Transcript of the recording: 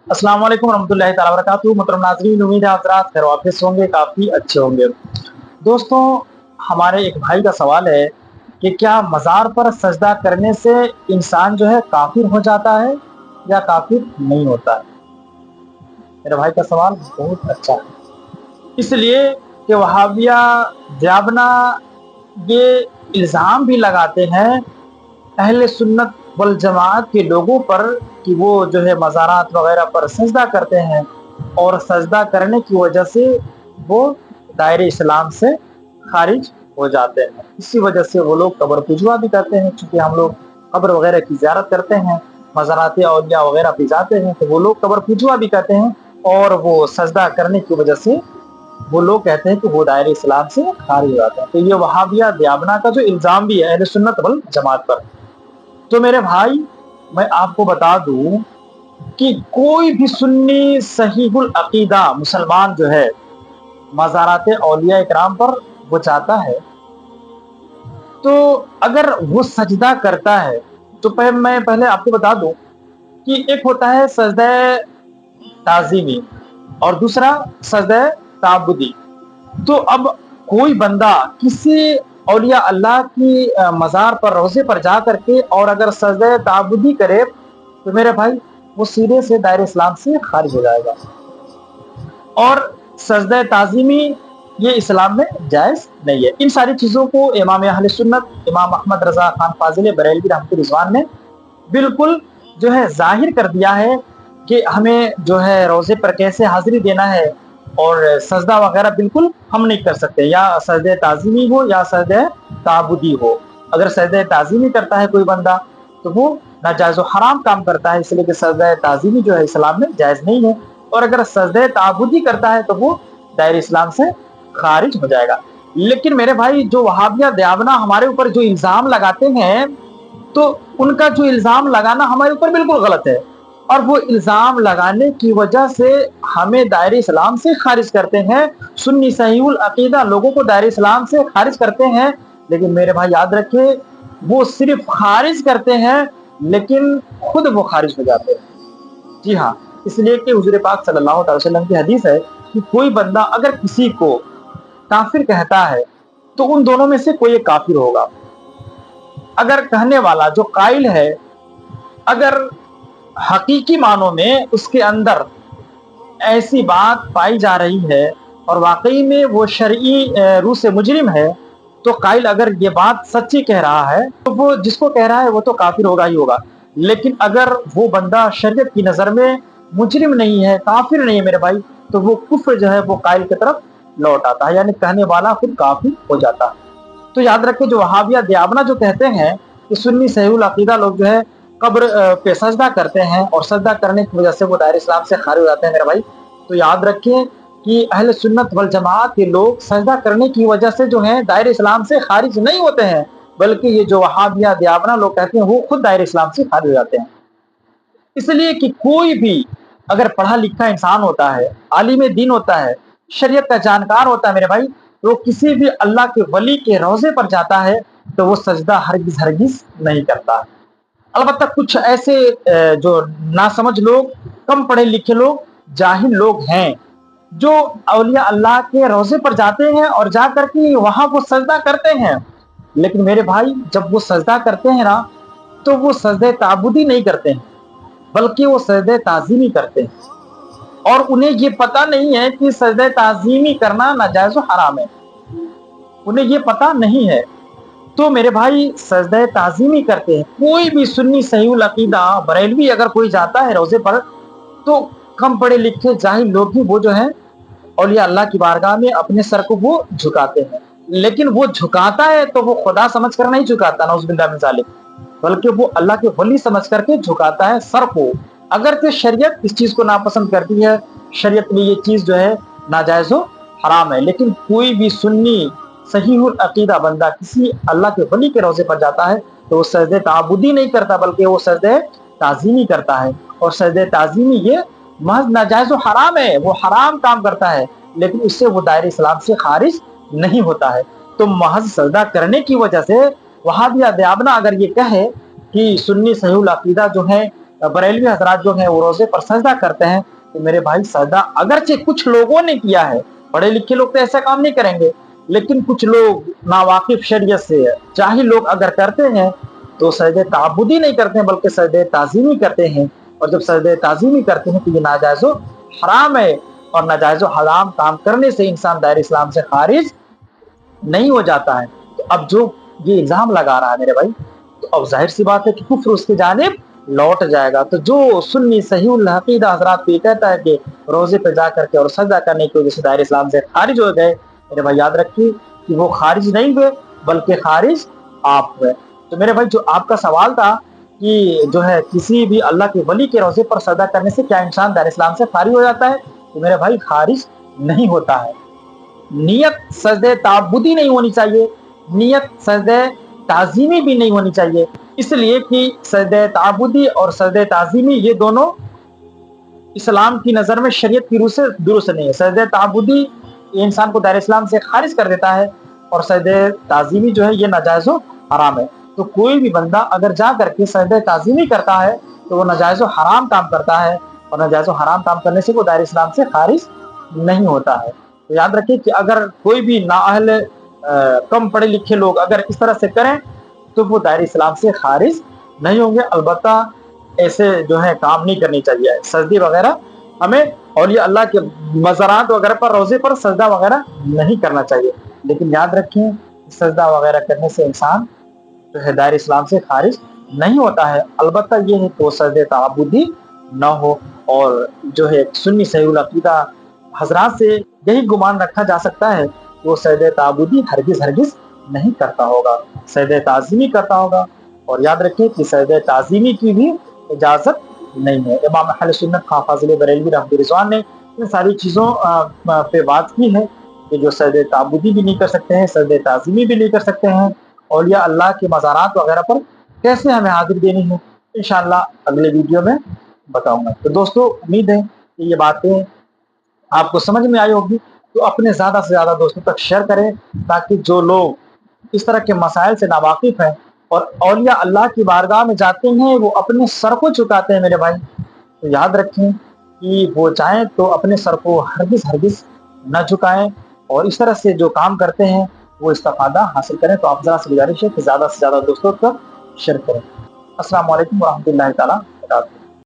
अस्सलाम वालेकुम रहमतुल्लाहि तआला वबरकातुहू। मोहतरम नाज़रीन, उम्मीद है आप हज़रात खैर वाफिस होंगे, काफ़ी अच्छे होंगे। दोस्तों, हमारे एक भाई का सवाल है कि क्या मज़ार पर सजदा करने से इंसान जो है काफ़िर हो जाता है या काफ़िर नहीं होता है? मेरे भाई का सवाल बहुत अच्छा है। इसलिए कि वहाबिया जाबना ये इल्ज़ाम भी लगाते हैं अहले सुन्नत वल जमात के लोगों पर कि वो जो है मज़ारात वगैरह पर सजदा करते हैं और सजदा करने की वजह से वो दायरे इस्लाम से खारिज हो जाते हैं। इसी वजह से वो लोग कब्र पुजवा भी करते हैं, चूँकि हम लोग कब्र वगैरह की ज़ियारत करते हैं, मज़ारात औलिया वगैरह पे जाते हैं, तो वो लोग कब्र पुजवा भी करते हैं और वो सजदा करने की वजह से वो लोग कहते हैं कि वो दायरे इस्लाम से खारिज हो जाते हैं। तो ये वहाबिया दियाबना का जो इल्ज़ाम भी है अहले सुन्नत वल जमात पर। तो मेरे भाई, मैं आपको बता दूं कि कोई भी सुन्नी सहीहुल अकीदा मुसलमान जो है मज़ारात औलिया इकराम पर वो जाता है, तो अगर वो सजदा करता है तो मैं पहले आपको बता दूं कि एक होता है सजदा ताज़ीमी और दूसरा सजदा ताबुदी। तो अब कोई बंदा किसी औलिया अल्लाह की मज़ार पर रोज़े पर जा करके और अगर सजदा ताबुदी करे तो मेरे भाई वो सीधे से दायरे इस्लाम से खारिज हो जाएगा। और सजदा ताज़ीमी ये इस्लाम में जायज़ नहीं है। इन सारी चीज़ों को इमाम अहले सुन्नत इमाम अहमद रज़ा खान फाज़िल बरेलवी रहमतुल्लाह रिज़वान ने बिल्कुल जो है ज़ाहिर कर दिया है कि हमें जो है रोज़े पर कैसे हाज़िरी देना है और सजदा वगैरह बिल्कुल हम नहीं कर सकते, या सजदे ताज़ीमी हो या सजदे ताबुदी हो। अगर सजदे ताज़ीमी करता है कोई बंदा तो वो नाजायज़ व हराम काम करता है, इसलिए कि सजदे ताज़ीमी जो है इस्लाम में जायज़ नहीं है। और अगर सजदे ताबुदी करता है तो वो दायरे इस्लाम से खारिज हो जाएगा। लेकिन मेरे भाई, जो वहाबिया दियाबना हमारे ऊपर जो इल्ज़ाम लगाते हैं, तो उनका जो इल्ज़ाम लगाना हमारे ऊपर बिल्कुल गलत है और वो इल्ज़ाम लगाने की वजह से हमें दायरे इस्लाम से खारिज करते हैं। सुन्नी सहीहुल अकीदा लोगों को दायरे इस्लाम से खारिज करते हैं, लेकिन मेरे भाई याद रखिए, वो सिर्फ खारिज करते हैं लेकिन खुद वो खारिज हो जाते हैं। जी हाँ, इसलिए कि हुज़ूर पाक सल्लल्लाहु अलैहि वसल्लम की हदीस है कि कोई बंदा अगर किसी को काफ़िर कहता है, तो उन दोनों में से कोई एक काफ़िर होगा। अगर कहने वाला जो काइल है, अगर हकीकी मानों में उसके अंदर ऐसी बात पाई जा रही है और वाक़ई में वो शरई रूह से मुजरिम है, तो काइल अगर ये बात सच्ची कह रहा है, तो वो जिसको कह रहा है वो तो काफ़िर होगा ही होगा। लेकिन अगर वो बंदा शरीयत की नज़र में मुजरिम नहीं है, काफ़िर नहीं है मेरे भाई, तो वो कुफ्र जो है वो काइल की तरफ लौट आता है, यानी कहने वाला खुद काफ़िर हो जाता है। तो याद रखें, जो वहाबिया दियाबना जो कहते हैं कि सुन्नी सहीहुल अकीदा लोग जो है कब्र पे सजदा करते हैं और सजदा करने की वजह से वो दायरे इस्लाम से खारिज हो जाते हैं मेरे भाई, तो याद रखिए कि अहले सुन्नत वल जमात के लोग सजदा करने की वजह से जो है दायरे इस्लाम से खारिज नहीं होते हैं, बल्कि ये जो वहाबिया दियाबना लोग कहते हैं वो खुद दायरे इस्लाम से खारिज हो जाते हैं। इसलिए कि कोई भी अगर पढ़ा लिखा इंसान होता है, आलिम दीन होता है, शरीयत का जानकार होता है मेरे भाई, तो किसी भी अल्लाह के वली के रोज़े पर जाता है तो वो सजदा हरगिज़ हरगिज़ नहीं करता। अलबत्ता कुछ ऐसे जो नासमझ लोग, कम पढ़े लिखे लोग, जाहिल लोग हैं, जो औलिया अल्लाह के रोज़े पर जाते हैं और जा कर के वहाँ वो सजदा करते हैं। लेकिन मेरे भाई, जब वो सजदा करते हैं ना, तो वो सजदे ताबुदी नहीं करते हैं, बल्कि वो सजदे ताज़ीमी करते हैं और उन्हें ये पता नहीं है कि सजदे ताज़ीमी करना नाजायज़ व हराम है। उन्हें ये पता नहीं है। तो मेरे भाई, सजदे ताज़ीमी करते हैं। कोई भी सुन्नी सहीहुल अकीदा बरेलवी अगर कोई जाता है रोज़े पर, तो कम पढ़े लिखे जाहिल लोग ही वो जो है औलिया अल्लाह की बारगाह में अपने सर को वो झुकाते हैं। लेकिन वो झुकाता है तो वो खुदा समझ कर नहीं झुकाता, नऊज़ुबिल्लाह मिन ज़ालिक, बल्कि वो अल्लाह के वली समझ करके झुकाता है सर को। अगर तो शरीयत इस चीज़ को नापसंद करती है, शरीयत में ये चीज़ जो है नाजायज़ व हराम है, लेकिन कोई भी सुन्नी सहीहुल अकीदा बंदा किसी अल्लाह के वली के रोज़े पर जाता है तो वो सजदे ताबुदी नहीं करता, बल्कि वो सजदे ताज़ीमी करता है। और सजदे ताज़ीमी ये महज नाजायज़ व हराम है, वो हराम काम करता है, लेकिन उससे वो दायरे इस्लाम से खारिज नहीं होता है। तो महज सजदा करने की वजह से वहाबिया दियाबना अगर ये कहे कि सुन्नी सहीहुल अकीदा जो है बरेलवी हजरात जो हैं वो रोजे पर सजदा करते हैं, तो मेरे भाई सजदा अगरचे कुछ लोगों ने किया है, पढ़े लिखे लोग तो ऐसा काम नहीं करेंगे, लेकिन कुछ लोग नावाकिफ शरीयत से जाहिल लोग अगर करते हैं तो सजदे ताबुदी नहीं करते हैं बल्कि सजदे ताजीमी करते हैं। और जब सजदे ताजीमी करते हैं तो ये नाजायज़ हराम है, और नाजायज़ हराम काम करने से इंसान दायरे इस्लाम से खारिज नहीं हो जाता है। तो अब जो ये इल्ज़ाम लगा रहा है मेरे भाई, तो अब ज़ाहिर सी बात है कि कुफ्र उसकी जानिब लौट जाएगा। तो जो सुन्नी सहीहुल अक़ीदा हज़रात ये कहता है कि रोज़े पे जा करके और सजदा करने की वजह से दायरे इस्लाम से खारिज हो गए, मेरे भाई याद रखिए कि वो खारिज नहीं हुए बल्कि खारिज आप हुए। तो मेरे भाई जो आपका सवाल था कि जो है किसी भी अल्लाह के वली के रोज़े पर सजदा करने से क्या इंसान दायरे इस्लाम से खारिज हो जाता है, तो मेरे भाई खारिज नहीं होता है। नियत सजदे ताबुदी नहीं होनी चाहिए, नियत सजदे ताज़ीमी भी नहीं होनी चाहिए, इसलिए कि सजदे ताबुदी और सजदे ताज़ीमी ये दोनों इस्लाम की नज़र में शरीयत की रूह से दुरुस्त नहीं है। सजदे ताबुदी ये इंसान को दायरे इस्लाम से खारिज कर देता है, और सजदे ताज़ीमी जो है ये नाजायज़ हराम है। तो कोई भी बंदा अगर जा करके सजदे ताज़ीमी करता है तो वो नाजायज़ हराम काम करता है, और नाजायज़ हराम काम करने से वो दायरे इस्लाम से खारिज नहीं होता है। तो याद रखिए कि अगर कोई भी नाअहल कम पढ़े लिखे लोग अगर इस तरह से करें तो वो दायरे इस्लाम से खारिज नहीं होंगे। अलबत्ता ऐसे जो है काम नहीं करनी चाहिए, सजदे वगैरह हमें औलिया अल्लाह के मज़ारात वगैरह पर रोज़े पर सजदा वगैरह नहीं करना चाहिए। लेकिन याद रखें सजदा वगैरह करने से इंसान जो है दायरे इस्लाम से खारिज नहीं होता है। अलबत्ता ये है तो सजदे ताबुदी न हो, और जो है सुन्नी सहीहुल अक़ीदा हज़रात से यही गुमान रखा जा सकता है कि वो सजदे ताबुदी हरगिज़ नहीं करता होगा, सजदे ताज़ीमी करता होगा। और याद रखें कि सजदे ताज़ीमी की भी इजाज़त नहीं है। इमाम अहले सुन्नत खां फाज़िल बरेलवी रहमतुल्लाह रिज़वान ने इन सारी चीज़ों पे बात की है कि जो सजदे ताबुदी भी नहीं कर सकते हैं, सजदे ताज़ीमी भी नहीं कर सकते हैं, औलिया अल्लाह के मज़ारात वगैरह पर कैसे हमें हाज़िरी देनी है, इंशाअल्लाह अगले वीडियो में बताऊंगा। तो दोस्तों उम्मीद है कि ये बातें आपको समझ में आई होगी, तो अपने ज़्यादा से ज़्यादा दोस्तों तक शेयर करें, ताकि जो लोग इस तरह के मसाइल से नावाकिफ़ हैं और औलिया अल्लाह की बारगाह में जाते हैं वो अपने सर को झुकाते हैं मेरे भाई, तो याद रखें कि वो चाहें तो अपने सर को हरगिज़ न झुकाएं, और इस तरह से जो काम करते हैं वो इस्तिफ़ादा हासिल करें। तो आप ज़रा से गुजारिश है कि ज़्यादा से ज़्यादा दोस्तों तक शेयर करें। अस्सलामु अलैकुम व रहमतुल्लाहि तआला व बरकातहू।